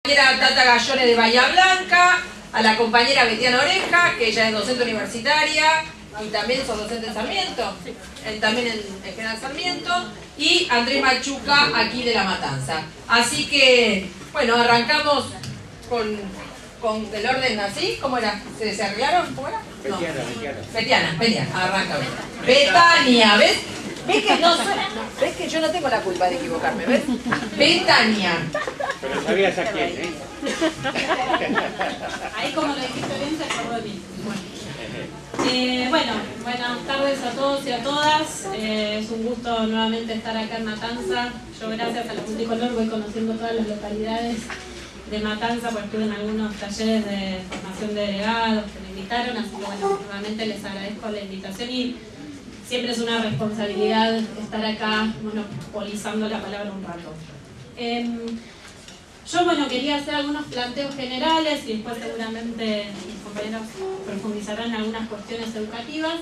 compañera Tata Gallone de Bahía Blanca, a la compañera Betiana Oreja, que ella es docente universitaria y también son docentes en Sarmiento, también en General Sarmiento, y Andrés Machuca, aquí de La Matanza. Así que, bueno, arrancamos con el orden así, ¿cómo era? ¿Se arreglaron? ¿Cómo era? No. Betiana, arranca. Betania, ¿ves? ¿Ves que yo no tengo la culpa de equivocarme? ¿Ves? Betania. Pero sabías a quién, ¿eh? Ahí como lo dijiste bien, se acordó de mí. Bueno, buenas tardes a todos y a todas. Es un gusto nuevamente estar acá en Matanza. Yo gracias a la Multicolor voy conociendo todas las localidades de Matanza, porque estuve en algunos talleres de formación de delegados que me invitaron, así que bueno, nuevamente les agradezco la invitación y siempre es una responsabilidad estar acá monopolizando la palabra un rato. Yo, bueno, quería hacer algunos planteos generales y después seguramente mis compañeros profundizarán en algunas cuestiones educativas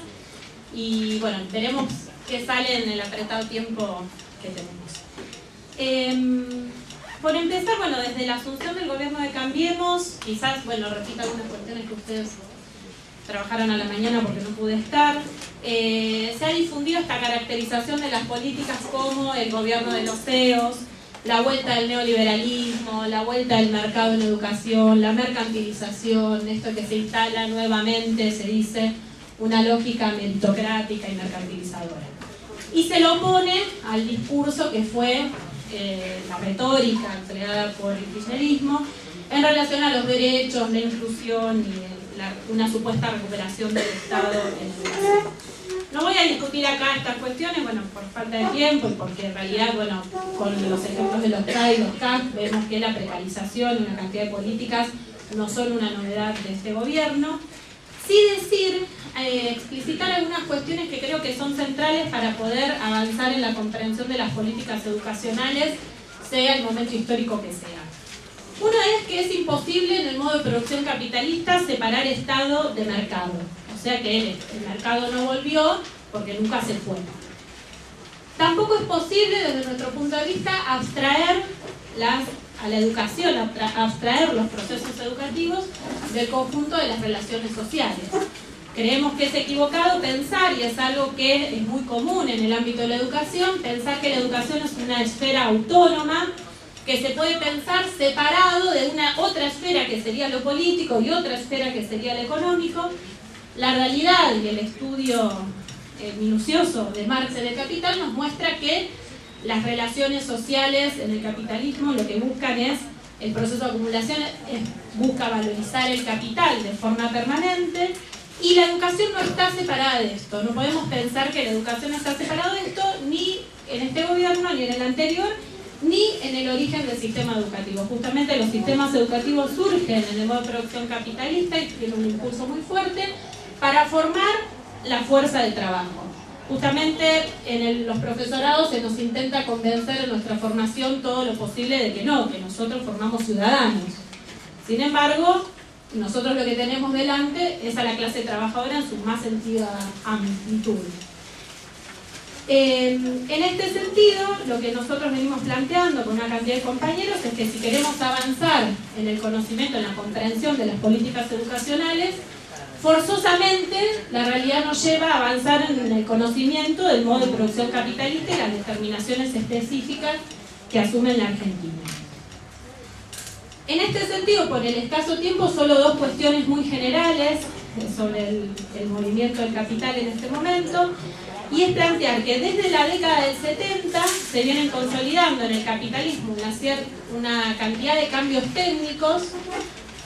y, bueno, veremos qué sale en el apretado tiempo que tenemos. Por empezar, bueno, desde la asunción del gobierno de Cambiemos, quizás, bueno, repito algunas cuestiones que ustedes trabajaron a la mañana porque no pude estar, se ha difundido esta caracterización de las políticas como el gobierno de los CEOs, la vuelta del neoliberalismo, la vuelta del mercado en educación, la mercantilización, esto que se instala nuevamente, se dice, una lógica meritocrática y mercantilizadora. Y se lo opone al discurso que fue la retórica empleada por el kirchnerismo en relación a los derechos, la inclusión y una supuesta recuperación del Estado en educación. No voy a discutir acá estas cuestiones, bueno, por falta de tiempo y porque en realidad, bueno, con los ejemplos de los CRA y los CAC vemos que la precarización y una cantidad de políticas no son una novedad de este gobierno. Sí decir, explicitar algunas cuestiones que creo que son centrales para poder avanzar en la comprensión de las políticas educacionales, sea el momento histórico que sea. Una es que es imposible en el modo de producción capitalista separar Estado de mercado. O sea que el mercado no volvió porque nunca se fue. Tampoco es posible, desde nuestro punto de vista, abstraer a la educación, abstraer los procesos educativos del conjunto de las relaciones sociales. Creemos que es equivocado pensar, y es algo que es muy común en el ámbito de la educación, pensar que la educación es una esfera autónoma, que se puede pensar separado de una otra esfera que sería lo político y otra esfera que sería lo económico. La realidad y el estudio minucioso de Marx en el Capital nos muestra que las relaciones sociales en el capitalismo lo que buscan es, el proceso de acumulación busca valorizar el capital de forma permanente y la educación no está separada de esto. No podemos pensar que la educación está separada de esto ni en este gobierno, ni en el anterior, ni en el origen del sistema educativo. Justamente los sistemas educativos surgen en el modo de producción capitalista y tienen un impulso muy fuerte para formar la fuerza de trabajo. Justamente en los profesorados se nos intenta convencer en nuestra formación todo lo posible de que no, que nosotros formamos ciudadanos. Sin embargo, nosotros lo que tenemos delante es a la clase trabajadora en su más sentida amplitud. En este sentido, lo que nosotros venimos planteando con una cantidad de compañeros es que si queremos avanzar en el conocimiento, en la comprensión de las políticas educacionales, forzosamente la realidad nos lleva a avanzar en el conocimiento del modo de producción capitalista y las determinaciones específicas que asume la Argentina. En este sentido, por el escaso tiempo, solo dos cuestiones muy generales sobre el movimiento del capital en este momento, y es plantear que desde la década del 70 se vienen consolidando en el capitalismo una cantidad de cambios técnicos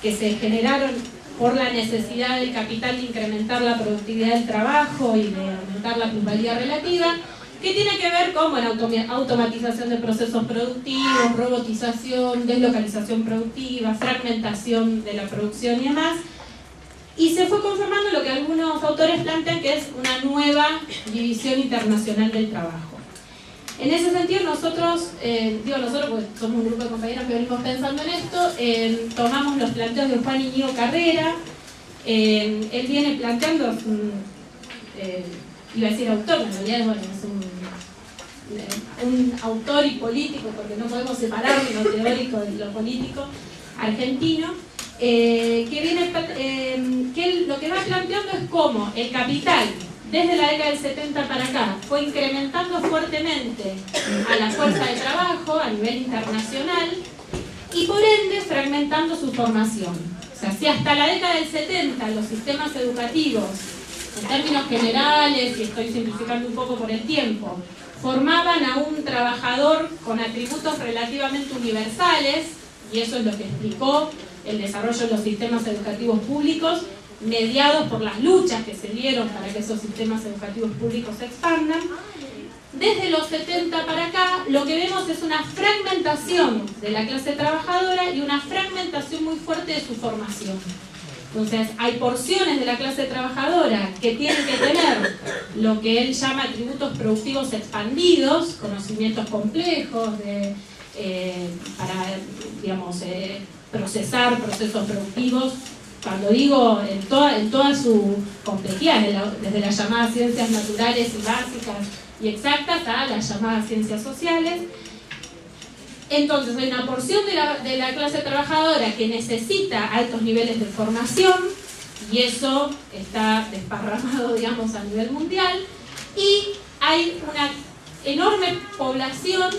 que se generaron por la necesidad del capital de incrementar la productividad del trabajo y de aumentar la plusvalía relativa, que tiene que ver con automatización de procesos productivos, robotización, deslocalización productiva, fragmentación de la producción y demás. Y se fue conformando lo que algunos autores plantean que es una nueva división internacional del trabajo. En ese sentido nosotros, nosotros porque somos un grupo de compañeros que venimos pensando en esto, tomamos los planteos de Juan Iñigo Carrera. Él viene planteando, iba a decir autor, en realidad bueno, es un autor y político, porque no podemos separar lo teórico de lo político. argentino, que lo que va planteando es cómo el capital, desde la década del 70 para acá, fue incrementando fuertemente a la fuerza de trabajo a nivel internacional y por ende fragmentando su formación. O sea, si hasta la década del 70 los sistemas educativos, en términos generales, y estoy simplificando un poco por el tiempo, formaban a un trabajador con atributos relativamente universales, y eso es lo que explicó el desarrollo de los sistemas educativos públicos, mediados por las luchas que se dieron para que esos sistemas educativos públicos se expandan. Desde los 70 para acá, lo que vemos es una fragmentación de la clase trabajadora y una fragmentación muy fuerte de su formación. Entonces, hay porciones de la clase trabajadora que tienen que tener lo que él llama atributos productivos expandidos, conocimientos complejos para, digamos, procesar procesos productivos. Cuando digo en toda su complejidad, desde las llamadas ciencias naturales y básicas y exactas a las llamadas ciencias sociales. Entonces hay una porción de la clase trabajadora que necesita altos niveles de formación, y eso está desparramado, digamos, a nivel mundial, y hay una enorme población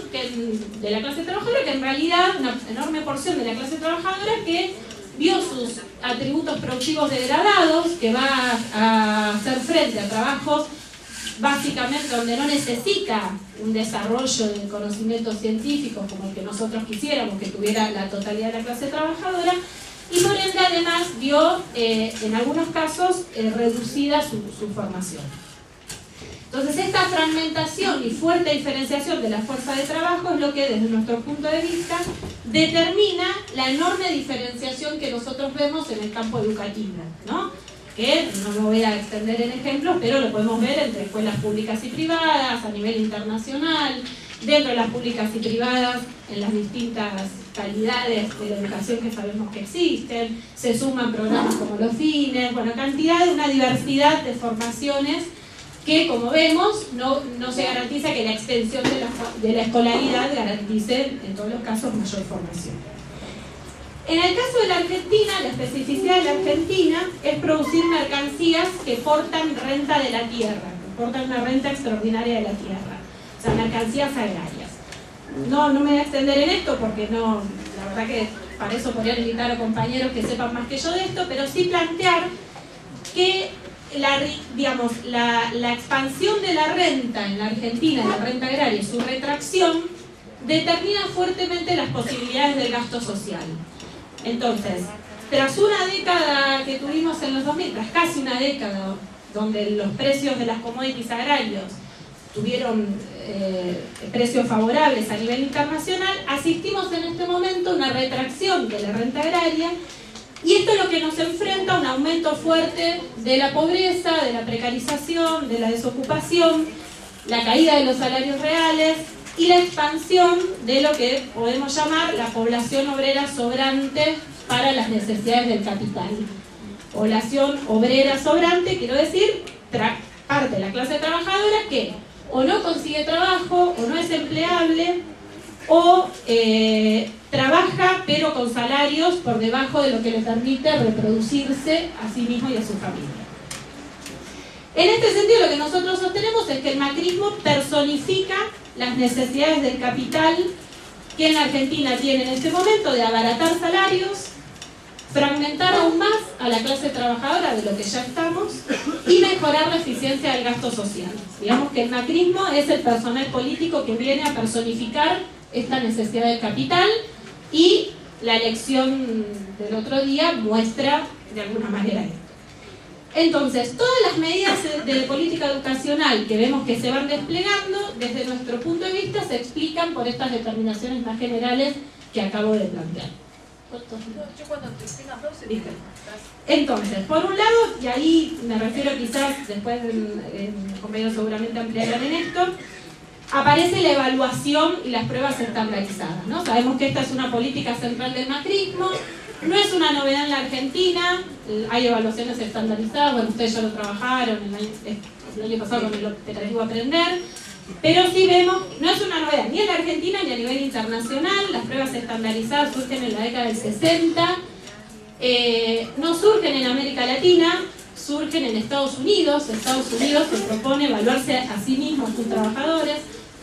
de la clase trabajadora que en realidad, una enorme porción de la clase trabajadora que vio sus atributos productivos degradados, que va a hacer frente a trabajos básicamente donde no necesita un desarrollo de conocimientos científicos como el que nosotros quisiéramos que tuviera la totalidad de la clase trabajadora, y por ende además vio en algunos casos reducida su formación. Entonces esta fragmentación y fuerte diferenciación de la fuerza de trabajo es lo que desde nuestro punto de vista determina la enorme diferenciación que nosotros vemos en el campo educativo, ¿no? Que no me voy a extender en ejemplos, pero lo podemos ver entre escuelas públicas y privadas, a nivel internacional, dentro de las públicas y privadas, en las distintas calidades de la educación que sabemos que existen, se suman programas como los FINES, bueno, una diversidad de formaciones que, como vemos, no se garantiza que la extensión de la escolaridad garantice, en todos los casos, mayor formación. En el caso de la Argentina, la especificidad de la Argentina es producir mercancías que portan renta de la tierra, que portan una renta extraordinaria de la tierra, o sea, mercancías agrarias. No me voy a extender en esto porque no, la verdad que para eso podría invitar a compañeros que sepan más que yo de esto, pero sí plantear que la expansión de la renta en la Argentina, de la renta agraria y su retracción, determina fuertemente las posibilidades del gasto social. Entonces, tras una década que tuvimos en los 2000, tras casi una década donde los precios de las commodities agrarios tuvieron precios favorables a nivel internacional, asistimos en este momento a una retracción de la renta agraria, y esto es lo que nos enfrenta a un aumento fuerte de la pobreza, de la precarización, de la desocupación, la caída de los salarios reales y la expansión de lo que podemos llamar la población obrera sobrante para las necesidades del capital. Población obrera sobrante, quiero decir, parte de la clase trabajadora que o no consigue trabajo, o no es empleable, o trabaja pero con salarios por debajo de lo que le permite reproducirse a sí mismo y a su familia. En este sentido, lo que nosotros sostenemos es que el macrismo personifica las necesidades del capital que en la Argentina tiene en este momento de abaratar salarios, fragmentar aún más a la clase trabajadora de lo que ya estamos y mejorar la eficiencia del gasto social. Digamos que el macrismo es el personal político que viene a personificar esta necesidad del capital, y la elección del otro día muestra de alguna manera esto. Entonces, todas las medidas de política educacional que vemos que se van desplegando, desde nuestro punto de vista, se explican por estas determinaciones más generales que acabo de plantear. Entonces, por un lado, y ahí me refiero quizás, después compañeros seguramente ampliarán en esto, aparece la evaluación y las pruebas estandarizadas, ¿no? Sabemos que esta es una política central del macrismo, no es una novedad en la Argentina, hay evaluaciones estandarizadas, bueno, ustedes ya lo trabajaron el año pasado con el operativo Aprender, Pero sí vemos, no es una novedad ni en la Argentina ni a nivel internacional, las pruebas estandarizadas surgen en la década del 60, no surgen en América Latina, surgen en Estados Unidos. Estados Unidos se propone evaluarse a sí mismo a sus trabajadores,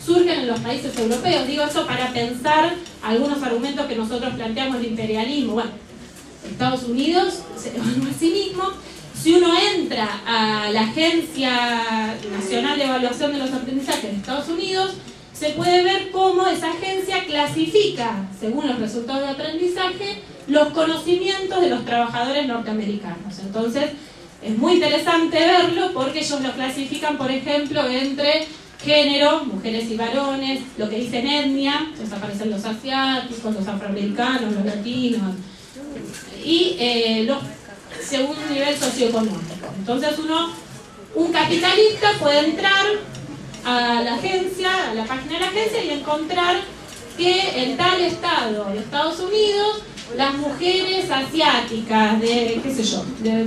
surgen en los países europeos. Digo eso para pensar algunos argumentos que nosotros planteamos de imperialismo. Bueno, Estados Unidos se evalúa a sí mismo. Si uno entra a la Agencia Nacional de Evaluación de los Aprendizajes de Estados Unidos, se puede ver cómo esa agencia clasifica, según los resultados de aprendizaje, los conocimientos de los trabajadores norteamericanos. Entonces, es muy interesante verlo porque ellos lo clasifican, por ejemplo, entre género, mujeres y varones, lo que dicen etnia, pues aparecen los asiáticos, los afroamericanos, los latinos, y según un nivel socioeconómico. Entonces un capitalista puede entrar a la agencia, a la página de la agencia y encontrar que en tal estado de Estados Unidos las mujeres asiáticas de, qué sé yo, de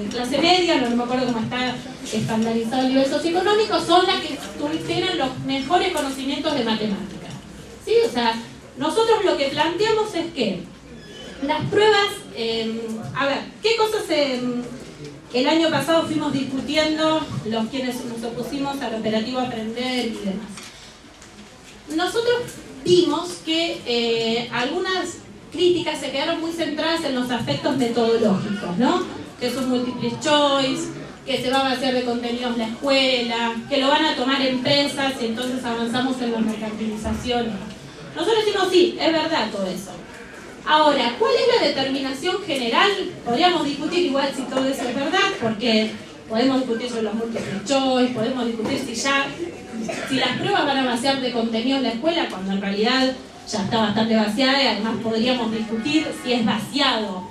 clase media, no me acuerdo cómo está estandarizado el nivel socioeconómico, son las que tienen los mejores conocimientos de matemáticas. ¿Sí? O sea, nosotros lo que planteamos es que las pruebas, a ver, ¿qué cosas el año pasado fuimos discutiendo los quienes nos opusimos al operativo Aprender y demás? Nosotros vimos que algunas críticas se quedaron muy centradas en los aspectos metodológicos, ¿no? Que es un multiple choice, que se va a vaciar de contenidos la escuela, que lo van a tomar empresas y entonces avanzamos en la mercantilización. Nosotros decimos sí, es verdad todo eso. Ahora, ¿cuál es la determinación general? Podríamos discutir igual si todo eso es verdad, porque podemos discutir sobre los múltiples choice, podemos discutir si las pruebas van a vaciar de contenido la escuela, cuando en realidad ya está bastante vaciada, y además podríamos discutir si es vaciado.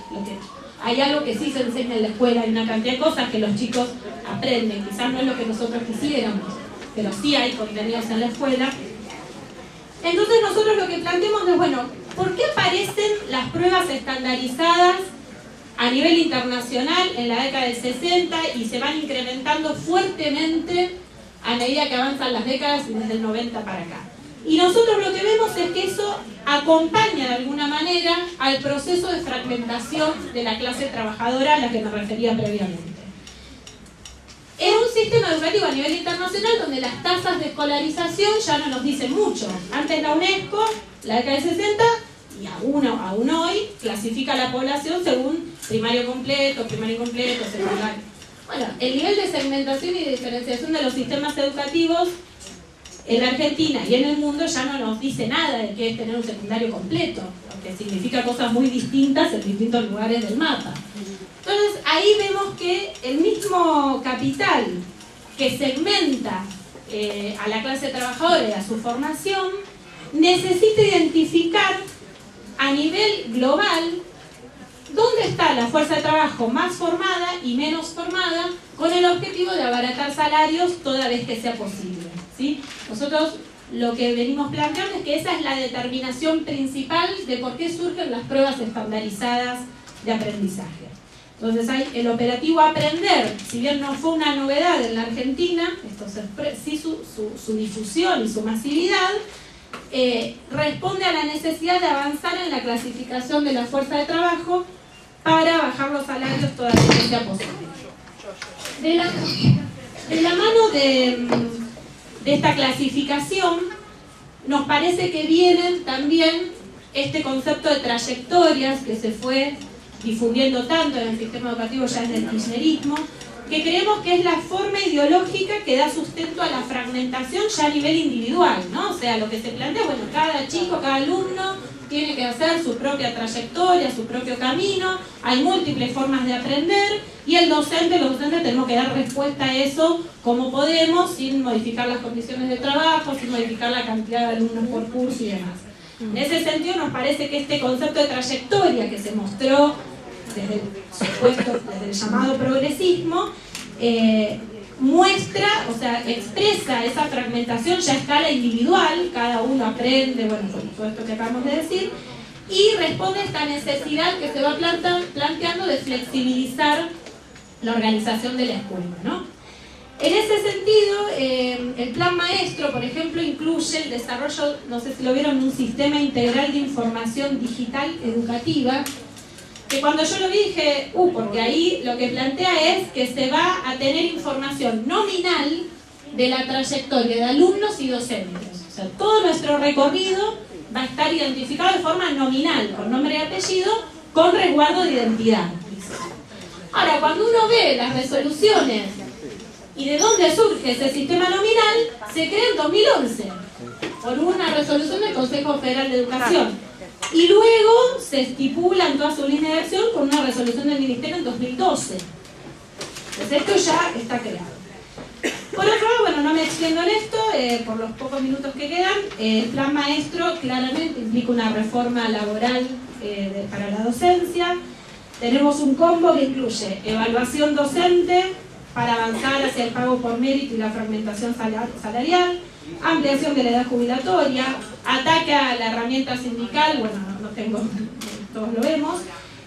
Hay algo que sí se enseña en la escuela, hay una cantidad de cosas que los chicos aprenden, quizás no es lo que nosotros quisiéramos, pero sí hay contenidos en la escuela. Entonces nosotros lo que planteamos es, bueno, ¿por qué aparecen las pruebas estandarizadas a nivel internacional en la década del 60 y se van incrementando fuertemente a medida que avanzan las décadas y desde el 90 para acá? Y nosotros lo que vemos es que eso acompaña de alguna manera al proceso de fragmentación de la clase trabajadora a la que me refería previamente. Es un sistema educativo a nivel internacional donde las tasas de escolarización ya no nos dicen mucho. Antes la UNESCO, la década del 60, y aún hoy, clasifica a la población según primario completo, primario incompleto, secundario. Bueno, el nivel de segmentación y de diferenciación de los sistemas educativos en la Argentina y en el mundo ya no nos dice nada de qué es tener un secundario completo, porque significa cosas muy distintas en distintos lugares del mapa. Entonces ahí vemos que el mismo capital que segmenta a la clase trabajadora y a su formación necesita identificar a nivel global dónde está la fuerza de trabajo más formada y menos formada, con el objetivo de abaratar salarios toda vez que sea posible, ¿sí? Nosotros lo que venimos planteando es que esa es la determinación principal de por qué surgen las pruebas estandarizadas de aprendizaje. Entonces hay el operativo Aprender, si bien no fue una novedad en la Argentina, sí su difusión y su masividad, responde a la necesidad de avanzar en la clasificación de la fuerza de trabajo para bajar los salarios toda vez que sea posible. De la mano de esta clasificación, nos parece que vienen también este concepto de trayectorias que se fue difundiendo tanto en el sistema educativo ya desde el kirchnerismo, que creemos que es la forma ideológica que da sustento a la fragmentación ya a nivel individual, ¿no? O sea, lo que se plantea, bueno, cada chico, cada alumno tiene que hacer su propia trayectoria, su propio camino, hay múltiples formas de aprender y los docentes tenemos que dar respuesta a eso como podemos, sin modificar las condiciones de trabajo, sin modificar la cantidad de alumnos por curso y demás. En ese sentido nos parece que este concepto de trayectoria que se mostró desde el llamado progresismo, muestra, o sea, expresa esa fragmentación ya a escala individual, cada uno aprende, bueno, con todo esto que acabamos de decir, y responde a esta necesidad que se va planteando de flexibilizar la organización de la escuela, ¿no? En ese sentido, el plan maestro, por ejemplo, incluye el desarrollo, no sé si lo vieron, un sistema integral de información digital educativa, que cuando yo lo vi dije, porque ahí lo que plantea es que se va a tener información nominal de la trayectoria de alumnos y docentes. O sea, todo nuestro recorrido va a estar identificado de forma nominal, con nombre y apellido, con resguardo de identidad. Ahora, cuando uno ve las resoluciones y de dónde surge ese sistema nominal, se crea en 2011 por una resolución del Consejo Federal de Educación y luego se estipula en toda su línea de acción con una resolución del Ministerio en 2012. Entonces esto ya está creado. Por otro lado, bueno, no me extiendo en esto, por los pocos minutos que quedan, el plan maestro claramente implica una reforma laboral para la docencia. Tenemos un combo que incluye evaluación docente para avanzar hacia el pago por mérito y la fragmentación salarial, ampliación de la edad jubilatoria, ataque a la herramienta sindical, bueno, no tengo, todos lo vemos,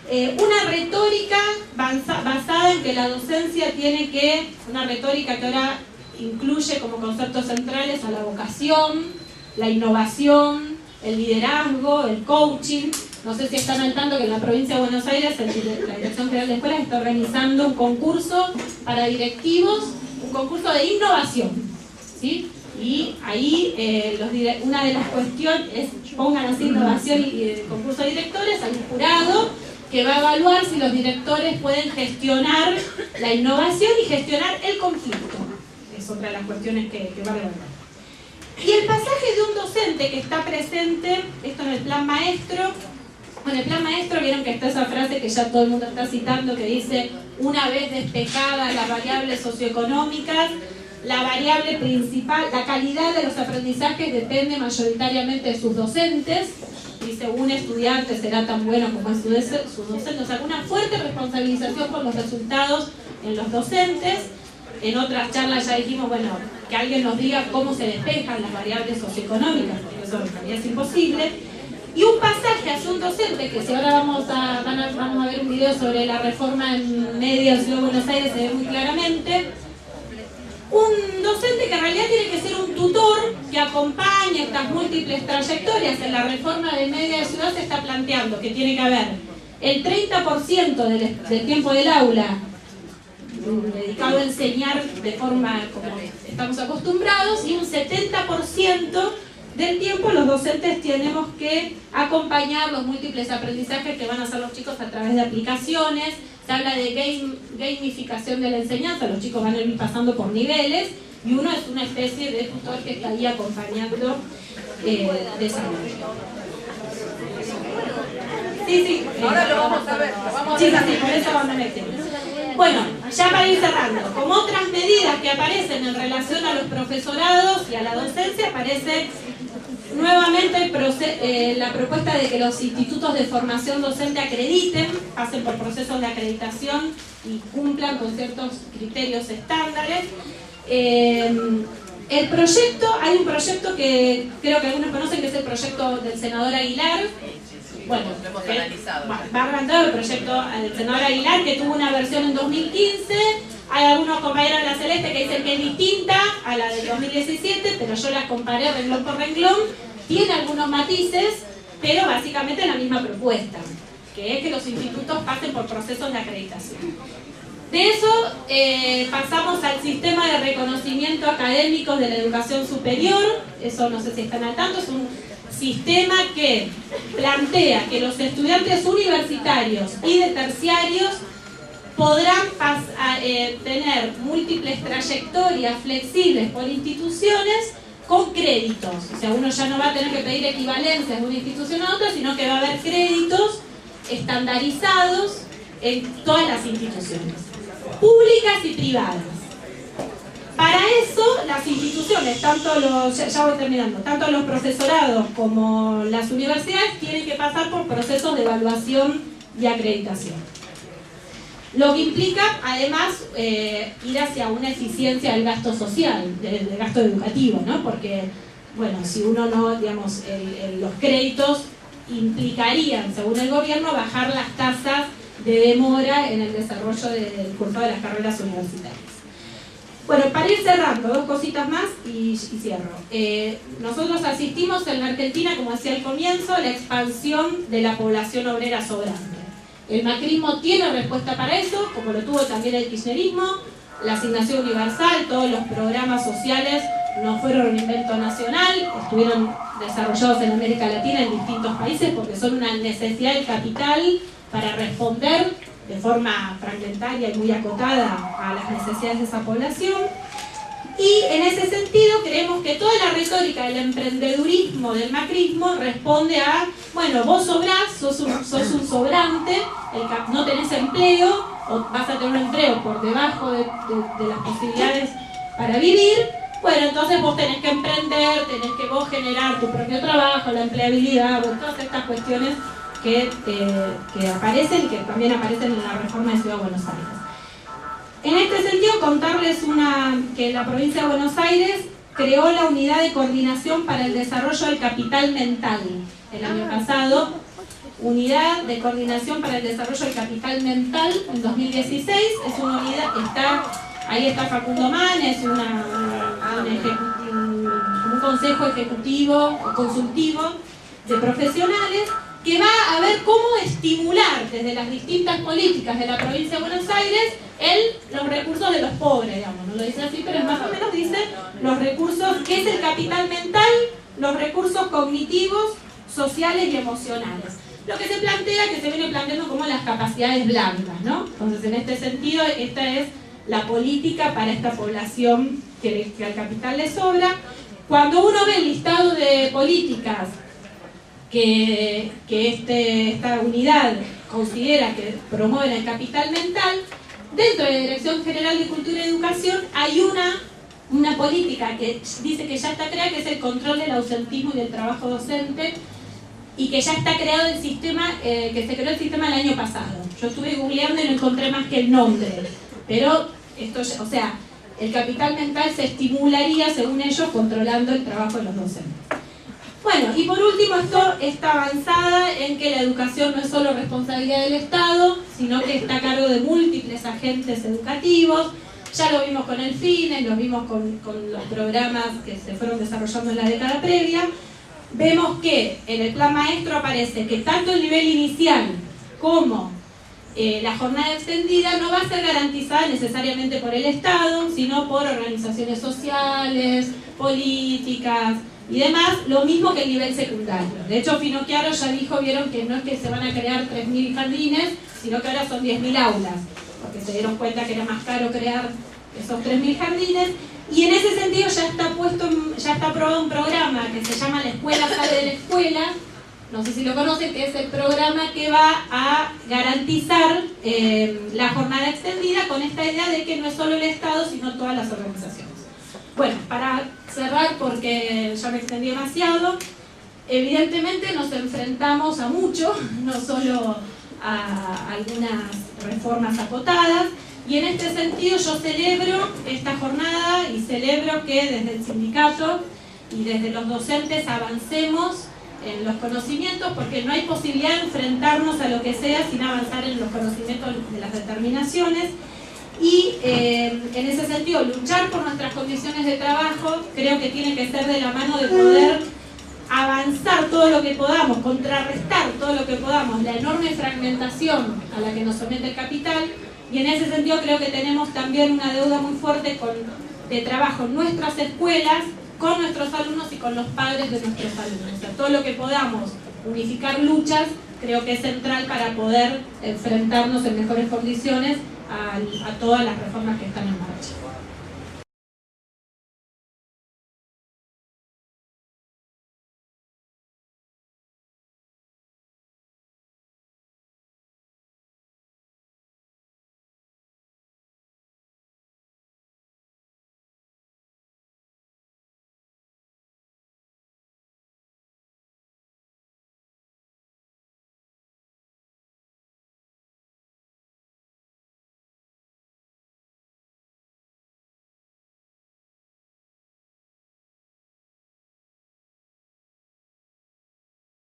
una retórica basada en que la docencia tiene que, una retórica que ahora incluye como conceptos centrales a la vocación, la innovación, el liderazgo, el coaching. No sé si están al tanto que en la provincia de Buenos Aires la Dirección General de Escuelas está organizando un concurso para directivos, un concurso de innovación, ¿sí? Y ahí una de las cuestiones es pongan así innovación y concurso de directores al jurado que va a evaluar si los directores pueden gestionar la innovación y gestionar el conflicto. Es otra de las cuestiones que va a evaluar. Y el pasaje de un docente que está presente, esto en el plan maestro. Bueno, el plan maestro, vieron que está esa frase que ya todo el mundo está citando, que dice, una vez despejadas las variables socioeconómicas, la variable principal, la calidad de los aprendizajes depende mayoritariamente de sus docentes. Dice, un estudiante será tan bueno como es su docente. O sea, una fuerte responsabilización por los resultados en los docentes. En otras charlas ya dijimos, bueno, que alguien nos diga cómo se despejan las variables socioeconómicas, porque eso en realidad es imposible. Y un pasaje hacia un docente, que si ahora vamos a ver un video sobre la reforma en media de Ciudad de Buenos Aires, se ve muy claramente. Un docente que en realidad tiene que ser un tutor que acompañe estas múltiples trayectorias. En la reforma de media de ciudad se está planteando que tiene que haber el 30% del tiempo del aula dedicado a enseñar de forma como estamos acostumbrados y un 70% del tiempo los docentes tenemos que acompañar los múltiples aprendizajes que van a hacer los chicos a través de aplicaciones. Se habla de gamificación de la enseñanza, los chicos van a ir pasando por niveles y uno es una especie de tutor que está ahí acompañando de esa manera. Sí. Ahora lo vamos a ver. Sí, por eso vamos a meter. Bueno, ya para ir cerrando, como otras medidas que aparecen en relación a los profesorados y a la docencia, aparece nuevamente la propuesta de que los institutos de formación docente acrediten, pasen por procesos de acreditación y cumplan con ciertos criterios estándares. El proyecto, hay un proyecto que creo que algunos conocen, que es el proyecto del senador Aguilar. Bueno, lo hemos analizado. Va arrancado el proyecto del senador Aguilar, que tuvo una versión en 2015. Hay algunos compañeros de la Celeste que dicen que es distinta a la del 2017, pero yo la comparé renglón por renglón. Tiene algunos matices, pero básicamente la misma propuesta, que es que los institutos pasen por procesos de acreditación. De eso pasamos al sistema de reconocimiento académico de la educación superior. Eso no sé si están al tanto, es un sistema que plantea que los estudiantes universitarios y de terciarios podrán tener múltiples trayectorias flexibles por instituciones con créditos. O sea, uno ya no va a tener que pedir equivalencias de una institución a otra, sino que va a haber créditos estandarizados en todas las instituciones, públicas y privadas. Para eso, las instituciones, ya voy terminando, tanto los profesorados como las universidades tienen que pasar por procesos de evaluación y acreditación. Lo que implica, además, ir hacia una eficiencia del gasto social, del gasto educativo, ¿no? Porque, bueno, si uno no, digamos, los créditos implicarían, según el gobierno, bajar las tasas de demora en el desarrollo del cursado de las carreras universitarias. Bueno, para ir cerrando, dos cositas más y cierro. Nosotros asistimos en la Argentina, como decía al comienzo, a la expansión de la población obrera sobrante. El macrismo tiene respuesta para eso, como lo tuvo también el kirchnerismo. La asignación universal, todos los programas sociales no fueron un invento nacional, estuvieron desarrollados en América Latina en distintos países porque son una necesidad del capital para responder de forma fragmentaria y muy acotada a las necesidades de esa población. Y en ese sentido creemos que toda la retórica del emprendedurismo, del macrismo, responde a, bueno, vos sobrás, sos un sobrante, no tenés empleo, o vas a tener un empleo por debajo de las posibilidades para vivir, bueno, entonces vos tenés que emprender, tenés que vos generar tu propio trabajo, la empleabilidad, todas estas cuestiones que aparecen y que también aparecen en la reforma de Ciudad de Buenos Aires. En este sentido, contarles que la provincia de Buenos Aires creó la Unidad de Coordinación para el Desarrollo del Capital Mental el año pasado. Unidad de Coordinación para el Desarrollo del Capital Mental en 2016. Es una unidad, ahí está Facundo Manes, un consejo ejecutivo o consultivo de profesionales que va a ver cómo estimular desde las distintas políticas de la provincia de Buenos Aires los recursos de los pobres, digamos, no lo dice así, pero más o menos dice los recursos, ¿qué es el capital mental? Los recursos cognitivos, sociales y emocionales. Lo que se plantea, que se viene planteando como las capacidades blandas, ¿no? Entonces, en este sentido, esta es la política para esta población que al capital le sobra. Cuando uno ve el listado de políticas que esta unidad considera que promueven el capital mental, dentro de la Dirección General de Cultura y Educación hay una política que dice que ya está creada, que es el control del ausentismo y del trabajo docente, y que ya está creado el sistema, que se creó el sistema el año pasado. Yo estuve googleando y no encontré más que el nombre, pero esto, o sea, el capital mental se estimularía, según ellos, controlando el trabajo de los docentes. Bueno, y por último, esto está avanzada en que la educación no es solo responsabilidad del Estado, sino que está a cargo de múltiples agentes educativos. Ya lo vimos con el FINES, lo vimos con los programas que se fueron desarrollando en la década previa. Vemos que en el plan maestro aparece que tanto el nivel inicial como la jornada extendida no va a ser garantizada necesariamente por el Estado, sino por organizaciones sociales, políticas y demás, lo mismo que el nivel secundario. De hecho, Finocchiaro ya dijo, vieron que no es que se van a crear 3.000 jardines, sino que ahora son 10.000 aulas, porque se dieron cuenta que era más caro crear esos 3.000 jardines. Y en ese sentido ya está aprobado un programa que se llama La Escuela Sale de la Escuela, no sé si lo conocen, que es el programa que va a garantizar la jornada extendida con esta idea de que no es solo el Estado, sino todas las organizaciones. Bueno, para cerrar, porque ya me extendí demasiado, evidentemente nos enfrentamos a mucho, no solo a algunas reformas acotadas, y en este sentido yo celebro esta jornada y celebro que desde el sindicato y desde los docentes avancemos en los conocimientos, porque no hay posibilidad de enfrentarnos a lo que sea sin avanzar en los conocimientos de las determinaciones. Y en ese sentido, luchar por nuestras condiciones de trabajo creo que tiene que ser de la mano de poder avanzar todo lo que podamos, contrarrestar todo lo que podamos, la enorme fragmentación a la que nos somete el capital. Y en ese sentido creo que tenemos también una deuda muy fuerte de trabajo en nuestras escuelas, con nuestros alumnos y con los padres de nuestros alumnos. O sea, todo lo que podamos unificar luchas creo que es central para poder enfrentarnos en mejores condiciones a todas las reformas que están en marcha.